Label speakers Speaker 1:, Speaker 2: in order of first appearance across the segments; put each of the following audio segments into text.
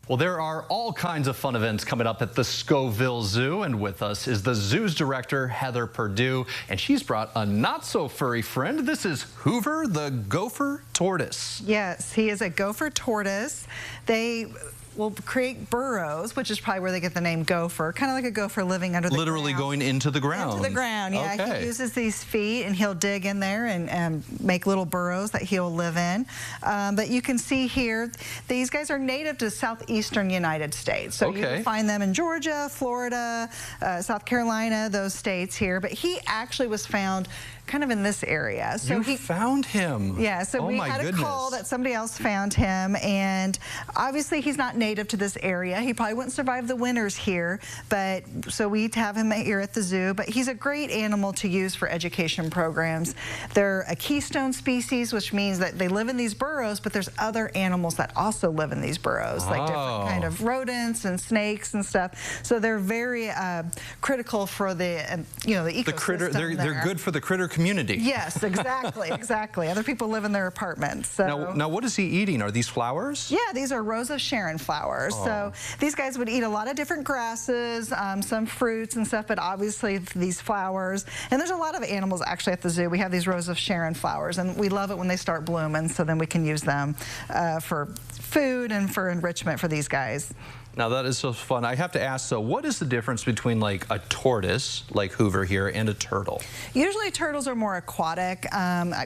Speaker 1: Well, there are all kinds of fun events coming up at the Scovill Zoo, and with us is the zoo's director, Heather Perdue, and she's brought a not-so-furry friend. This is Hoover, the gopher tortoise.
Speaker 2: Yes, he is a gopher tortoise. They will create burrows, which is probably where they get the name gopher, kind of like a gopher living under the ground.
Speaker 1: Literally going into the ground.
Speaker 2: Into the ground, yeah.
Speaker 1: Okay.
Speaker 2: He uses these feet and he'll dig in there and make little burrows that he'll live in. But you can see here, these guys are native to southeastern United States. So you can find them in Georgia, Florida, South Carolina, those states here. But he actually was found kind of in this area. So
Speaker 1: you found him?
Speaker 2: Yeah, so we had a call that somebody else found him, and obviously he's not native to this area. He probably wouldn't survive the winters here, but so we have him here at the zoo. But he's a great animal to use for education programs. They're a keystone species, which means that they live in these burrows, but there's other animals that also live in these burrows, like different kind of rodents and snakes and stuff. So they're very critical for the the ecosystem.
Speaker 1: The critter, they're good for the critter community.
Speaker 2: Yes, exactly, exactly. Other people live in their apartments. So.
Speaker 1: Now, what is he eating? Are these flowers?
Speaker 2: Yeah, these are Rose of Sharon flowers.
Speaker 1: Oh.
Speaker 2: So these guys would eat a lot of different grasses, some fruits and stuff, but obviously these flowers. And there's a lot of animals actually at the zoo. We have these Rose of Sharon flowers, and we love it when they start blooming, so then we can use them for food and for enrichment for these guys.
Speaker 1: Now that is so fun. I have to ask, so what is the difference between like a tortoise, like Hoover here, and a turtle?
Speaker 2: Usually turtles are more aquatic,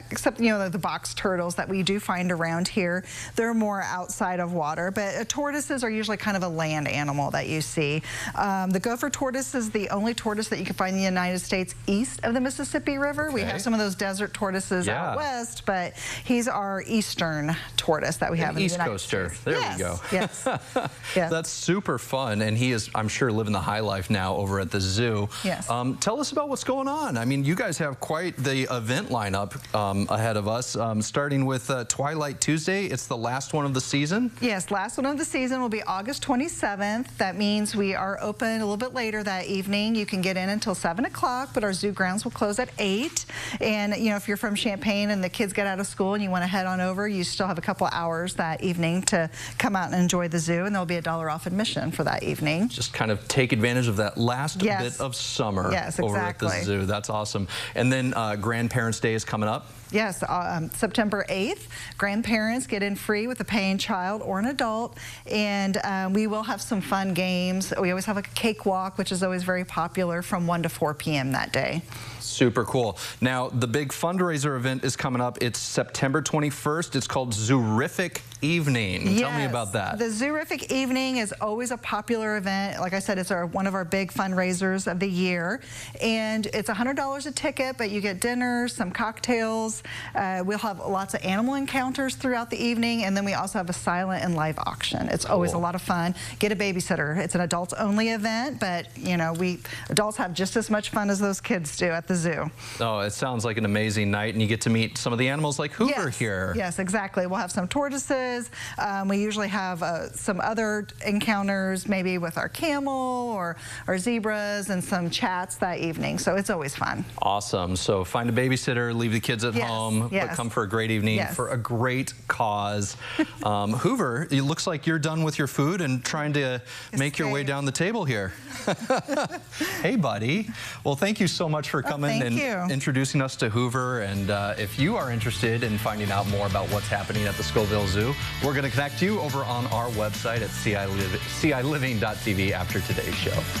Speaker 2: except the box turtles that we do find around here. They're more outside of water, but tortoises are usually kind of a land animal that you see. The gopher tortoise is the only tortoise that you can find in the United States east of the Mississippi River. We have some of those desert tortoises out west, but he's our eastern tortoise that we have in the United States.
Speaker 1: There we go.
Speaker 2: Yes. Yes.
Speaker 1: That's super fun, and he is, I'm sure, living the high life now over at the zoo.
Speaker 2: Yes.
Speaker 1: Tell us about what's going on. I mean, you guys have quite the event lineup ahead of us, starting with Twilight Tuesday. It's the last one of the season?
Speaker 2: Yes, last one of the season will be August 27th. That means we are open a little bit later that evening. You can get in until 7 o'clock, but our zoo grounds will close at 8. And, if you're from Champaign and the kids get out of school and you want to head on over, you still have a couple hours that evening to come out and enjoy the zoo, and there'll be $1 off admission for that evening.
Speaker 1: Just kind of take advantage of that last bit of summer over at the zoo. That's awesome. And then Grandparents' Day is coming up.
Speaker 2: Yes, September 8th. Grandparents get in free with a paying child or an adult, and we will have some fun games. We always have like a cakewalk, which is always very popular, from 1 to 4 p.m. that day.
Speaker 1: Super cool. Now, the big fundraiser event is coming up. It's September 21st. It's called Zoorific Evening.
Speaker 2: Yes.
Speaker 1: Tell me about that.
Speaker 2: The Zoorific Evening is always a popular event. Like I said, it's one of our big fundraisers of the year. And it's $100 a ticket, but you get dinner, some cocktails. We'll have lots of animal encounters throughout the evening. And then we also have a silent and live auction. It's always a lot of fun. Get a babysitter. It's an adults-only event, but, we adults have just as much fun as those kids do at the zoo.
Speaker 1: Oh, it sounds like an amazing night, and you get to meet some of the animals like Hoover here.
Speaker 2: Yes, exactly. We'll have some tortoises. We usually have some other encounters, maybe with our camel or our zebras, and some chats that evening. So it's always fun.
Speaker 1: Awesome. So find a babysitter, leave the kids at home, but come for a great evening for a great cause. Hoover, it looks like you're done with your food and trying to make your way down the table here. Hey, buddy. Well, thank you so much for coming and introducing us to Hoover. And if you are interested in finding out more about what's happening at the Scovill Zoo, we're going to connect you over on our website at ciLiving.tv after today's show.